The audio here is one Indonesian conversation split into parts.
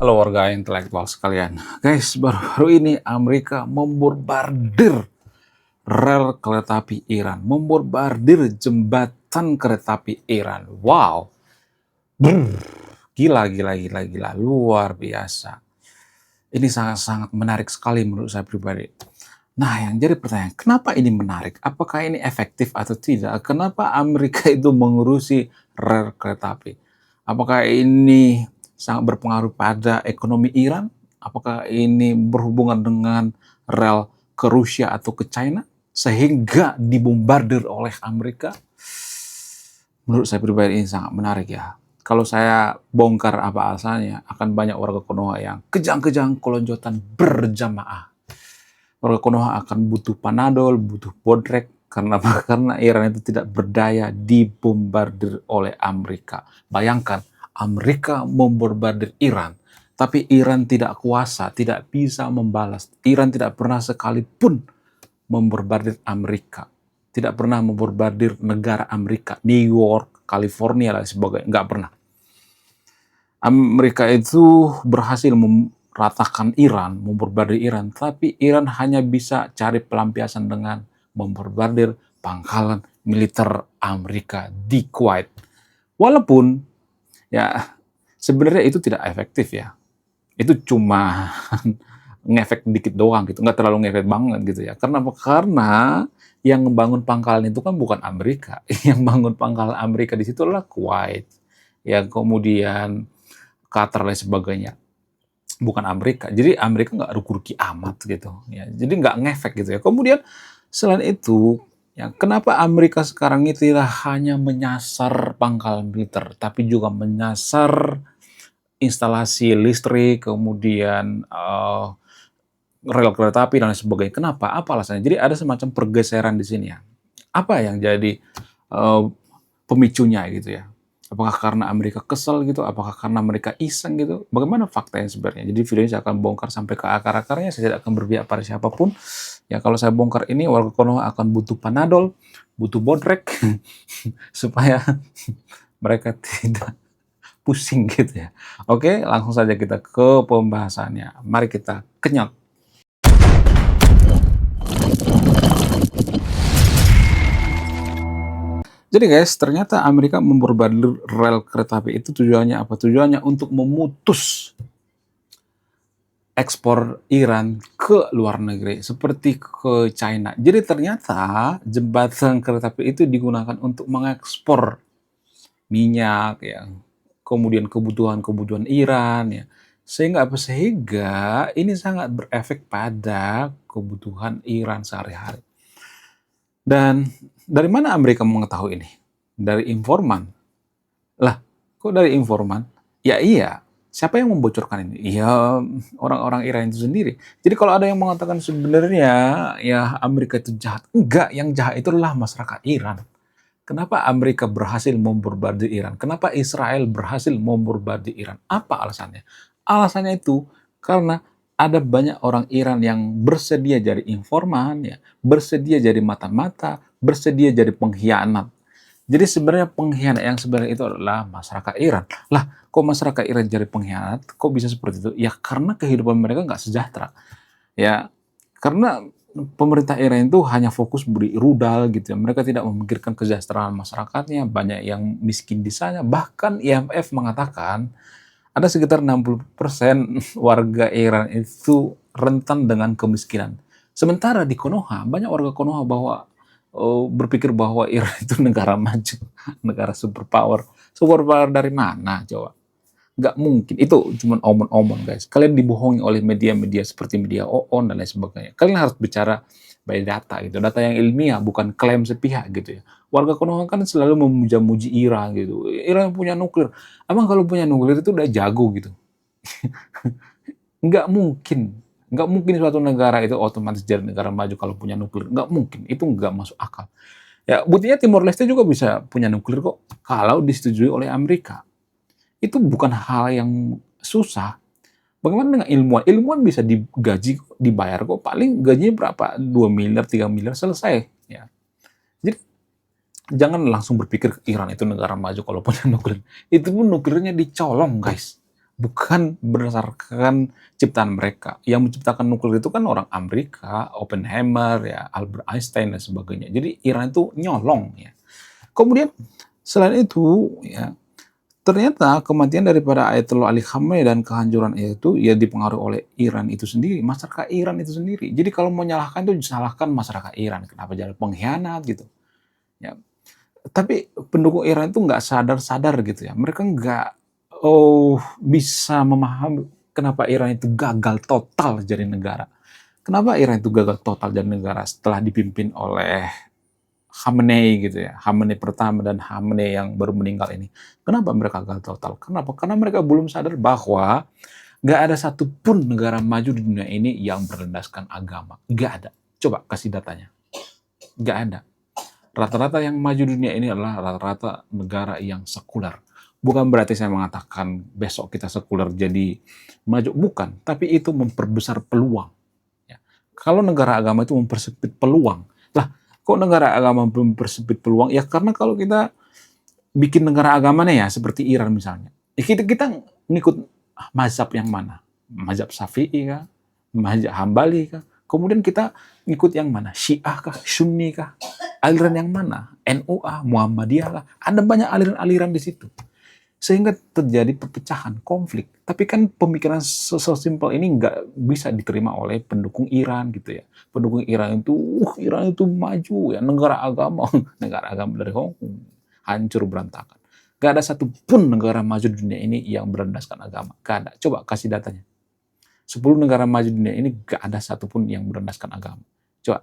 Halo warga intelektual sekalian. Guys, baru-baru ini Amerika membombardir rel kereta api Iran. Membombardir jembatan kereta api Iran. Wow. Brr. Gila. Luar biasa. Ini sangat-sangat menarik sekali menurut saya pribadi. Nah, yang jadi pertanyaan, kenapa ini menarik? Apakah ini efektif atau tidak? Kenapa Amerika itu mengurusi rel kereta api? Apakah ini sangat berpengaruh pada ekonomi Iran? Apakah ini berhubungan dengan rel ke Rusia atau ke China? Sehingga dibombardir oleh Amerika? Menurut saya pribadi ini sangat menarik ya. Kalau saya bongkar apa alasannya, akan banyak warga Konoha yang kejang-kejang kelonjotan berjamaah. Warga Konoha akan butuh Panadol, butuh Bodrek, karena apa? Karena Iran itu tidak berdaya dibombardir oleh Amerika. Bayangkan, Amerika membombardir Iran, tapi Iran tidak kuasa, tidak bisa membalas. Iran tidak pernah sekalipun membombardir Amerika. Tidak pernah membombardir negara Amerika, New York, California, dan sebagainya. Nggak pernah. Amerika itu berhasil ratakan Iran, membombardir Iran, tapi Iran hanya bisa cari pelampiasan dengan membombardir pangkalan militer Amerika di Kuwait. Walaupun ya sebenarnya itu tidak efektif ya. Itu cuma ngefek dikit doang gitu, nggak terlalu ngefek banget gitu ya. Karena yang membangun pangkalan itu kan bukan Amerika. Yang bangun pangkalan Amerika di situ adalah Kuwait. Ya kemudian Qatar dan sebagainya, bukan Amerika. Jadi Amerika nggak rugi-rugi amat gitu ya. Jadi nggak ngefek gitu ya. Kemudian selain itu, ya kenapa Amerika sekarang itu tidak hanya menyasar pangkalan militer, tapi juga menyasar instalasi listrik, kemudian rel kereta api dan lain sebagainya. Kenapa? Apa alasannya? Jadi ada semacam pergeseran di sini ya. Apa yang jadi pemicunya gitu ya? Apakah karena Amerika kesel gitu? Apakah karena mereka iseng gitu? Bagaimana faktanya sebenarnya? Jadi video ini saya akan bongkar sampai ke akar-akarnya. Saya tidak akan berpihak pada siapapun. Ya kalau saya bongkar ini, warga Konoha akan butuh Panadol, butuh Bodrek, supaya mereka tidak pusing gitu ya. Oke, langsung saja kita ke pembahasannya. Mari kita kenyot. Jadi guys, ternyata Amerika membombardir rel kereta api itu tujuannya apa? Tujuannya untuk memutus ekspor Iran ke luar negeri, seperti ke China. Jadi ternyata jembatan kereta api itu digunakan untuk mengekspor minyak, ya, kemudian kebutuhan-kebutuhan Iran, ya. Sehingga apa? Sehingga ini sangat berefek pada kebutuhan Iran sehari-hari. Dan dari mana Amerika mengetahui ini? Dari informan. Lah, kok dari informan? Ya iya, siapa yang membocorkan ini? Ya orang-orang Iran itu sendiri. Jadi kalau ada yang mengatakan sebenarnya ya Amerika itu jahat, enggak, yang jahat itu adalah masyarakat Iran. Kenapa Amerika berhasil membombardir Iran? Kenapa Israel berhasil membombardir Iran? Apa alasannya? Alasannya itu karena ada banyak orang Iran yang bersedia jadi informan, ya, bersedia jadi mata-mata, bersedia jadi pengkhianat. Jadi sebenarnya pengkhianat yang sebenarnya itu adalah masyarakat Iran. Lah, kok masyarakat Iran jadi pengkhianat? Kok bisa seperti itu? Ya karena kehidupan mereka nggak sejahtera. Ya, karena pemerintah Iran itu hanya fokus beri rudal gitu ya. Mereka tidak memikirkan kesejahteraan masyarakatnya, banyak yang miskin di sana. Bahkan IMF mengatakan ada sekitar 60% warga Iran itu rentan dengan kemiskinan. Sementara di Konoha, banyak warga Konoha berpikir bahwa Iran itu negara maju, negara superpower. Superpower dari mana coba? Nggak mungkin. Itu cuma omong-omong guys. Kalian dibohongi oleh media-media seperti media OON dan lain sebagainya. Kalian harus bicara by data gitu. Data yang ilmiah, bukan klaim sepihak gitu ya. Warga Konoha kan selalu memuja-muji Iran gitu. Iran punya nuklir. Emang kalau punya nuklir itu udah jago gitu. Nggak mungkin. Nggak mungkin suatu negara itu otomatis jadi negara maju kalau punya nuklir. Nggak mungkin. Itu nggak masuk akal. Ya, buktinya Timor Leste juga bisa punya nuklir kok kalau disetujui oleh Amerika. Itu bukan hal yang susah. Bagaimana dengan ilmuwan? Ilmuwan bisa digaji, dibayar kok. Paling gajinya berapa? 2 miliar, 3 miliar, selesai. Ya. Jadi jangan langsung berpikir Iran itu negara maju kalau punya nuklir. Itu pun nuklirnya dicolong, guys. bukan berdasarkan ciptaan mereka. Yang menciptakan nuklir itu kan orang Amerika, Oppenheimer, ya, Albert Einstein dan sebagainya. Jadi Iran itu nyolong ya. Kemudian selain itu ya, ternyata kematian daripada Ayatollah Ali Khamenei dan kehancuran itu ya dipengaruhi oleh Iran itu sendiri, masyarakat Iran itu sendiri. Jadi kalau mau menyalahkan itu disalahkan masyarakat Iran, kenapa jadi pengkhianat gitu. Ya, tapi pendukung Iran itu nggak sadar-sadar gitu ya. Mereka nggak bisa memahami kenapa Iran itu gagal total jadi negara. Kenapa Iran itu gagal total jadi negara setelah dipimpin oleh Khamenei gitu ya. Khamenei pertama dan Khamenei yang baru meninggal ini. Kenapa mereka gagal total? Kenapa? Karena mereka belum sadar bahwa nggak ada satupun negara maju di dunia ini yang berlandaskan agama. Nggak ada. Coba kasih datanya. Nggak ada. Rata-rata yang maju di dunia ini adalah rata-rata negara yang sekuler. Bukan berarti saya mengatakan besok kita sekuler jadi maju, bukan. Tapi itu memperbesar peluang. Ya. Kalau negara agama itu mempersempit peluang. Lah, kok negara agama mempersempit peluang? Ya karena kalau kita bikin negara agamanya ya seperti Iran misalnya. Ya kita ngikut mazhab yang mana? Mazhab Syafi'i kah? Mazhab Hambali kah? Kemudian kita ngikut yang mana? Syiah kah? Sunni kah? Aliran yang mana? NU, Muhammadiyah kah? Ada banyak aliran-aliran di situ. Sehingga terjadi perpecahan, konflik. Tapi kan pemikiran sesimpel ini nggak bisa diterima oleh pendukung Iran gitu ya. Pendukung Iran itu maju ya, negara agama, negara agama dari Hong Kong, hancur berantakan. Gak ada satupun negara maju di dunia ini yang berlandaskan agama. Gak ada. Coba kasih datanya. 10 negara maju di dunia ini gak ada satupun yang berlandaskan agama. Coba.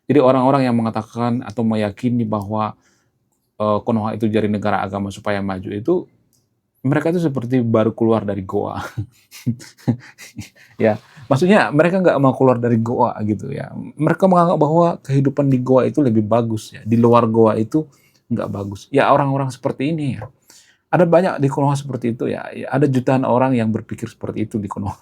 Jadi orang-orang yang mengatakan atau meyakini bahwa Konoha itu jadi negara agama supaya maju itu, mereka itu seperti baru keluar dari goa. Ya, maksudnya mereka nggak mau keluar dari goa gitu ya. Mereka menganggap bahwa kehidupan di goa itu lebih bagus ya. Di luar goa itu nggak bagus. Ya orang-orang seperti ini ya. Ada banyak di Konoha seperti itu ya. Ada jutaan orang yang berpikir seperti itu di Konoha.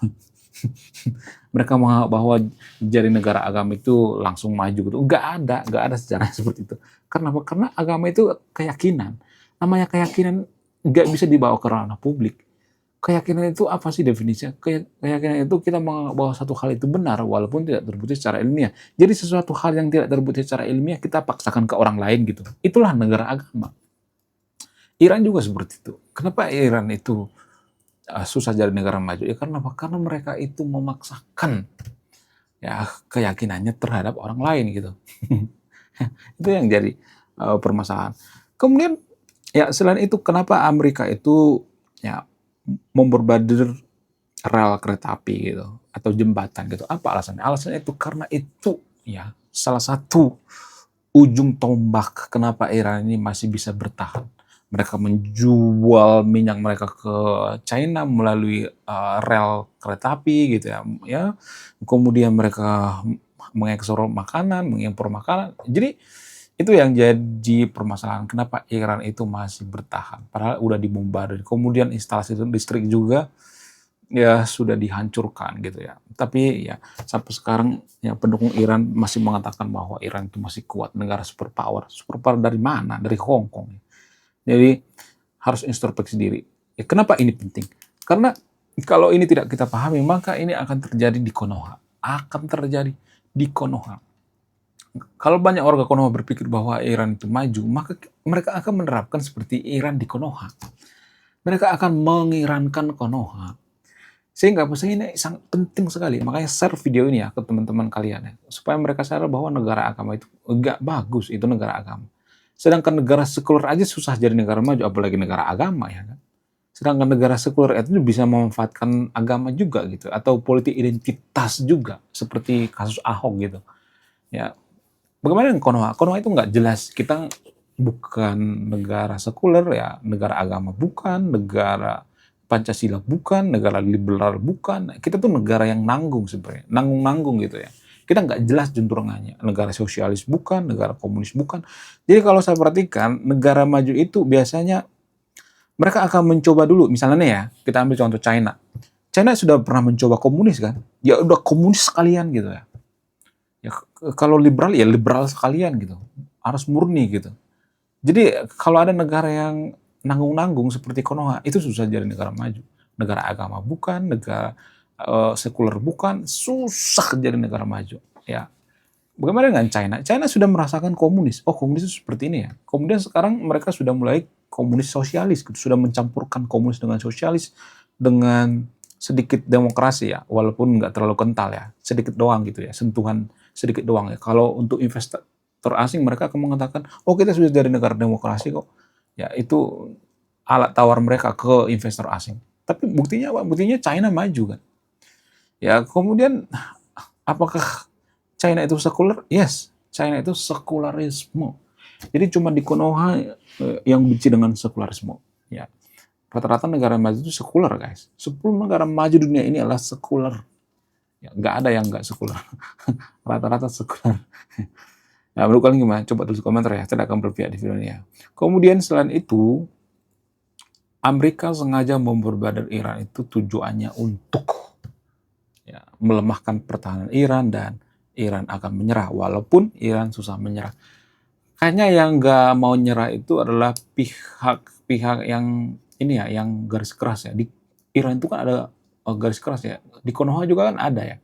Mereka menganggap bahwa jadi negara agama itu langsung maju gitu. Nggak ada sejarah seperti itu. Kenapa? Karena agama itu keyakinan. Namanya keyakinan nggak bisa dibawa ke ranah publik. Keyakinan itu apa sih definisinya? Keyakinan itu kita menganggap bahwa satu hal itu benar walaupun tidak terbukti secara ilmiah. Jadi sesuatu hal yang tidak terbukti secara ilmiah kita paksakan ke orang lain gitu. Itulah negara agama. Iran juga seperti itu. Kenapa Iran itu susah jadi negara maju? Ya karena apa? Karena mereka itu memaksakan ya keyakinannya terhadap orang lain gitu. Itu yang jadi permasalahan. Kemudian ya selain itu kenapa Amerika itu ya memborbardir rel kereta api gitu atau jembatan gitu? Apa alasannya? Alasannya itu karena itu ya salah satu ujung tombak kenapa Iran ini masih bisa bertahan. Mereka menjual minyak mereka ke China melalui rel kereta api gitu ya. Ya, kemudian mereka mengekspor makanan, mengimpor makanan. Jadi itu yang jadi permasalahan kenapa Iran itu masih bertahan. Padahal udah dibombardir. Kemudian instalasi listrik juga ya sudah dihancurkan gitu ya. Tapi ya sampai sekarang ya pendukung Iran masih mengatakan bahwa Iran itu masih kuat, negara superpower. Superpower dari mana? Dari Hong Kong. Jadi harus introspeksi diri. Ya, kenapa ini penting? Karena kalau ini tidak kita pahami, maka ini akan terjadi di Konoha. Akan terjadi di Konoha. Kalau banyak warga Konoha berpikir bahwa Iran itu maju, maka mereka akan menerapkan seperti Iran di Konoha. Mereka akan mengirankan Konoha. Sehingga ini sangat penting sekali. Makanya share video ini ya ke teman-teman kalian ya. Supaya mereka sadar bahwa negara agama itu enggak bagus, itu negara agama. Sedangkan negara sekuler aja susah jadi negara maju, apalagi negara agama ya kan. Sedangkan negara sekuler itu bisa memanfaatkan agama juga gitu, atau politik identitas juga, seperti kasus Ahok gitu. Ya, bagaimana dengan Konoha? Konoha itu nggak jelas. Kita bukan negara sekuler ya, negara agama bukan, negara Pancasila bukan, negara liberal bukan. Kita tuh negara yang nanggung sebenarnya, nanggung-nanggung gitu ya. Kita nggak jelas juntrungannya. Negara sosialis bukan, negara komunis bukan. Jadi kalau saya perhatikan, negara maju itu biasanya mereka akan mencoba dulu. Misalnya nih ya, kita ambil contoh China. China sudah pernah mencoba komunis kan? Ya udah komunis sekalian gitu ya. Ya kalau liberal ya liberal sekalian gitu. Harus murni gitu. Jadi kalau ada negara yang nanggung-nanggung seperti Konoha, itu susah jadi negara maju. negara agama bukan, negara sekuler bukan, susah jadi negara maju. Ya, bagaimana dengan China? China sudah merasakan komunis. Oh, komunis itu seperti ini ya. Kemudian sekarang mereka sudah mulai komunis sosialis, gitu. Sudah mencampurkan komunis dengan sosialis dengan sedikit demokrasi ya, walaupun nggak terlalu kental ya, sedikit doang gitu ya, sentuhan sedikit doang ya. Kalau untuk investor asing mereka akan mengatakan, oh kita sudah dari negara demokrasi kok. Ya itu alat tawar mereka ke investor asing. Tapi buktinya apa? Buktinya China maju kan. Ya kemudian apakah China itu sekuler? Yes, China itu sekularisme. Jadi cuma di Konoha yang benci dengan sekularisme. Ya, rata-rata negara maju itu sekuler, guys. 10 negara maju dunia ini adalah sekuler. Ya, nggak ada yang nggak sekuler. Rata-rata sekuler. Nah, menurut kalian gimana? Coba tulis komentar ya. Saya akan berpihak di video ini ya. Kemudian selain itu, Amerika sengaja memperbadan Iran itu tujuannya untuk ya, melemahkan pertahanan Iran dan Iran akan menyerah. Walaupun Iran susah menyerah. Kayaknya yang nggak mau nyerah itu adalah pihak yang ini ya, yang garis keras ya. Di Iran itu kan ada garis keras ya. Di Konoha juga kan ada ya.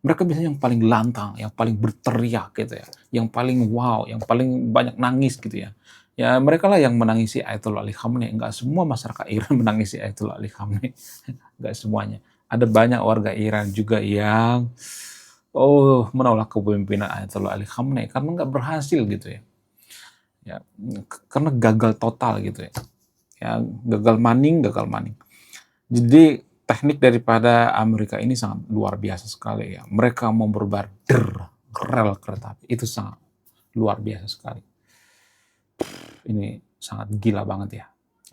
Mereka biasanya yang paling lantang, yang paling berteriak gitu ya. Yang paling wow, yang paling banyak nangis gitu ya. Ya mereka lah yang menangisi Ayatollah Ali Khamenei. Enggak semua masyarakat Iran menangisi Ayatollah Ali Khamenei. Enggak semuanya. Ada banyak warga Iran juga yang menolak kepemimpinan Ayatollah Ali Khamenei karena nggak berhasil gitu ya. Ya, karena gagal total gitu ya. Ya, gagal maning. Jadi teknik daripada Amerika ini sangat luar biasa sekali ya. Mereka memperbarder rel kereta api itu sangat luar biasa sekali. Ini sangat gila banget ya.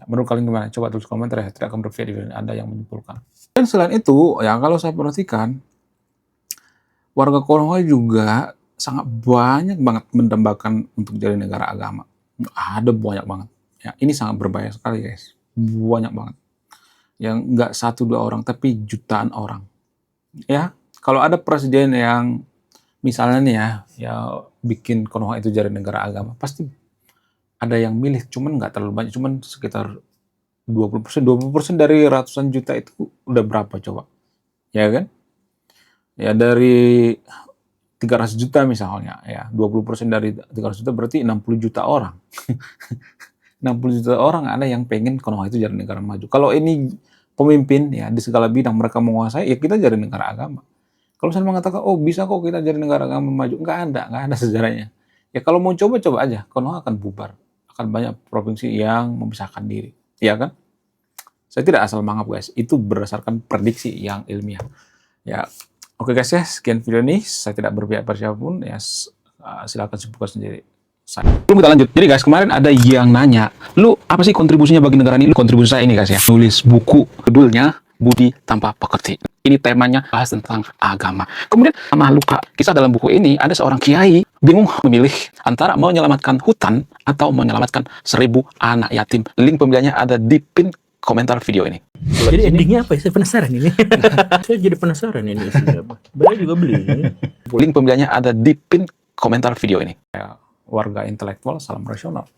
Menurut kalian gimana? Coba tulis komentar ya. Tidak akan berpihak di video Anda yang menyimpulkan. Dan selain itu, ya kalau saya perhatikan, warga Konoha juga sangat banyak banget mendambakan untuk jadi negara agama. Ada banyak banget. Ya, ini sangat berbahaya sekali guys. Banyak banget. Yang nggak 1-2 orang, tapi jutaan orang. Ya, kalau ada presiden yang misalnya nih ya bikin Konoha itu jadi negara agama, pasti ada yang milih. Cuman nggak terlalu banyak, cuman sekitar 20%. 20% dari ratusan juta itu udah berapa coba? Ya kan? Ya dari 300 juta misalnya, ya 20% dari 300 juta berarti 60 juta orang. 60 juta orang ada yang pengen Konoha itu jadi negara maju. Kalau ini pemimpin ya di segala bidang mereka menguasai, ya kita jadi negara agama. Kalau saya mengatakan, oh bisa kok kita jadi negara agama maju, nggak ada sejarahnya. Ya kalau mau coba aja, Konoha akan bubar. Akan banyak provinsi yang memisahkan diri, ya kan? Saya tidak asal mangap guys, itu berdasarkan prediksi yang ilmiah. Ya. Oke guys ya, sekian video ini. Saya tidak berpihak pada siapapun, ya silakan simpulkan sendiri. Sebelum kita lanjut, jadi guys kemarin ada yang nanya, lu apa sih kontribusinya bagi negara ini? Lu kontribusi saya ini guys ya, nulis buku, judulnya Budi Tanpa Pekerti. Ini temanya bahas tentang agama. Kemudian sama luka, kisah dalam buku ini ada seorang kiai bingung memilih antara menyelamatkan hutan atau menyelamatkan 1000 anak yatim. Link pembeliannya ada di pin komentar video ini. Jadi endingnya apa ya? Saya penasaran ini. Saya jadi penasaran ini isinya apa. Beliau juga beli. Link pembeliannya ada di pin komentar video ini. Ya, warga intelektual, salam rasional.